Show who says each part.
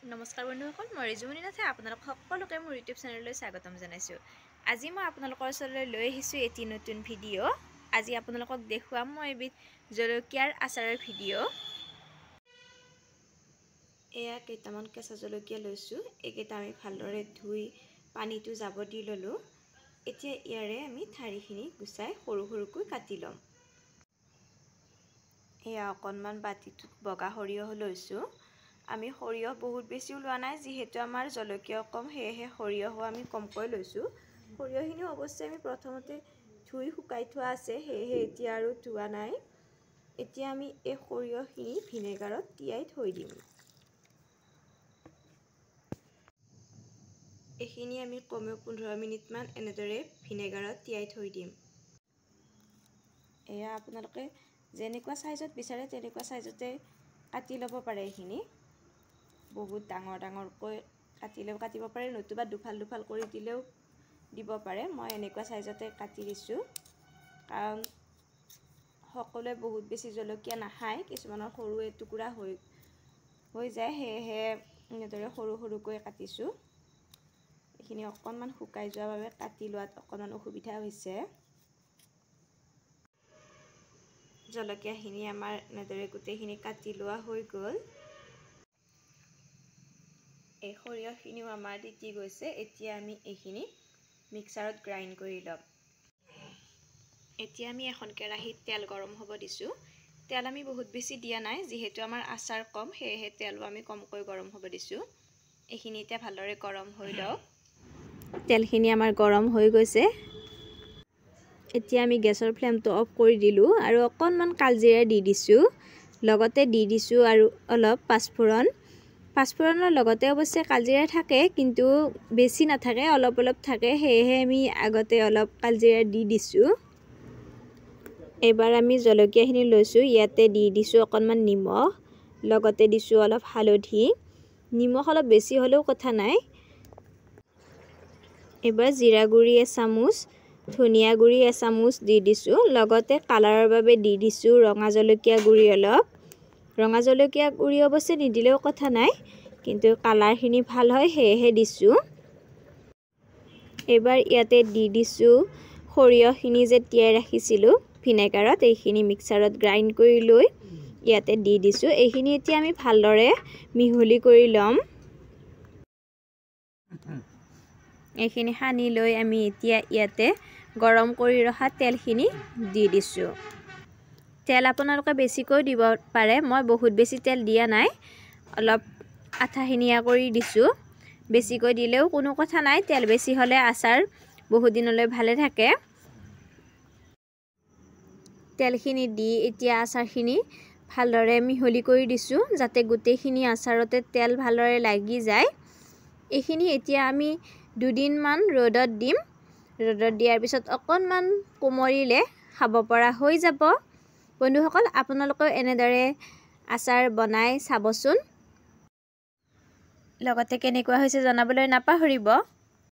Speaker 1: নমস্কাৰ বন্ধুসকল, মই ৰিজুমণি নাথে আপোনালোক সকলোকে মোৰ ইউটিউব চেনেললৈ স্বাগতম জনাইছোঁ। আজি মই আপোনালোকৰ ওচৰলৈ লৈ আহিছোঁ এটি নতুন ভিডিঅ'। আজি আপোনালোকক দেখুৱাম মই এবিধ জলকীয়াৰ আচাৰৰ ভিডিঅ'। এয়া কেইটামান কেঁচা জলকীয়া লৈছোঁ। এইকেইটা আমি ভালদৰে ধুই পানীটো যাব দি ল'লোঁ। এতিয়া ইয়াৰে আমি ঠাৰিখিনি গুচাই সৰু সৰুকৈ কাটি ল'ম। এয়া অকণমান বাতিটোত বগা সৰিয়হ লৈছোঁ। আমি সৰিয়হ বহুত বেছিও লোৱা নাই, যিহেতু আমাৰ জলকীয়া কম, সেয়েহে সৰিয়হো আমি কমকৈ লৈছোঁ। সৰিয়হখিনিও অৱশ্যে আমি প্ৰথমতে ধুই শুকাই থোৱা আছে, সেয়েহে এতিয়া আৰু ধোৱা নাই। এতিয়া আমি এই সৰিয়হখিনি ভিনেগাৰত তিয়াই থৈ দিম। এইখিনি আমি কমেও 15 মিনিটমান এনেদৰে ভিনেগাৰত তিয়াই থৈ দিম। এয়া আপোনালোকে যেনেকুৱা চাইজত বিচাৰে তেনেকুৱা চাইজতে কাটি ল'ব পাৰে। এইখিনি বহুত ডাঙৰ ডাঙৰকৈ কাটিলেও কাটিব পাৰে, নতুবা দুফাল দুফাল কৰি দিলেও দিব পাৰে। মই এনেকুৱা চাইজতে কাটি দিছোঁ, কাৰণ সকলোৱে বহুত বেছি জলকীয়া নাখায়, কিছুমানৰ সৰু এটুকুৰা হৈ যায়, সেয়েহে এনেদৰে সৰু সৰুকৈ কাটিছোঁ। এইখিনি অকণমান শুকাই যোৱাৰ বাবে কাটি লোৱাত অকণমান অসুবিধা হৈছে। জলকীয়াখিনি আমাৰ এনেদৰে গোটেইখিনি কাটি লোৱা হৈ গ'ল। এই সৰিয়হখিনিও আমাৰ তিতি গৈছে। এতিয়া আমি এইখিনি মিক্সাৰত গ্ৰাইণ্ড কৰি ল'ম। এতিয়া আমি এখন কেৰাহীত তেল গৰম হ'ব দিছোঁ। তেল আমি বহুত বেছি দিয়া নাই, যিহেতু আমাৰ আচাৰ কম, সেয়েহে তেলো আমি কমকৈ গৰম হ'ব দিছোঁ। এইখিনি এতিয়া ভালদৰে গৰম হৈ লওক। তেলখিনি আমাৰ গৰম হৈ গৈছে। এতিয়া আমি গেছৰ ফ্লেমটো অফ কৰি দিলোঁ আৰু অকণমান কালজিৰা দি দিছোঁ। লগতে দি দিছোঁ আৰু অলপ পাঁচফোৰণ। পাঁচফোৰণৰ লগতে অৱশ্যে কালজিৰা থাকে, কিন্তু বেছি নাথাকে, অলপ অলপ থাকে, সেয়েহে আমি আগতে অলপ কালজিৰা দি দিছোঁ। এইবাৰ আমি জলকীয়াখিনি লৈছোঁ, ইয়াতে দি দিছোঁ অকণমান নিমখ, লগতে দিছোঁ অলপ হালধি। নিমখ অলপ বেছি হ'লেও কথা নাই। এইবাৰ জিৰা গুড়ি এচামুচ, ধনিয়া গুড়ি এচামুচ দি দিছোঁ, লগতে কালাৰৰ বাবে দি দিছোঁ ৰঙা জলকীয়া গুড়ি অলপ। ৰঙা জলকীয়া গুড়ি অৱশ্যে নিদিলেও কথা নাই, কিন্তু কালাৰখিনি ভাল হয়, সেয়েহে দিছোঁ। এইবাৰ ইয়াতে দি দিছোঁ সৰিয়হখিনি যে তিয়াই ৰাখিছিলোঁ ভিনেগাৰত, এইখিনি মিক্সাৰত গ্ৰাইণ্ড কৰি লৈ ইয়াতে দি দিছোঁ। এইখিনি এতিয়া আমি ভালদৰে মিহলি কৰি ল'ম। এইখিনি সানি লৈ আমি এতিয়া ইয়াতে গৰম কৰি ৰখা তেলখিনি দি দিছোঁ। তেল আপোনালোকে বেছিকৈ দিব পাৰে, মই বহুত বেছি তেল দিয়া নাই, অলপ আঠাখিনিয়া কৰি দিছোঁ। বেছিকৈ দিলেও কোনো কথা নাই, তেল বেছি হ'লে আচাৰ বহুত দিনলৈ ভালে থাকে। তেলখিনি দি এতিয়া আচাৰখিনি ভালদৰে মিহলি কৰি দিছোঁ, যাতে গোটেইখিনি আচাৰতে তেল ভালদৰে লাগি যায়। এইখিনি এতিয়া আমি 2 দিনমান ৰ'দত দিম। ৰ'দত দিয়াৰ পিছত অকণমান কোমলিলে খাব পৰা হৈ যাব। বন্ধুসকল, আপোনালোকেও এনেদৰে আচাৰ বনাই চাবচোন। লগতে কেনেকুৱা হৈছে জনাবলৈ নাপাহৰিব।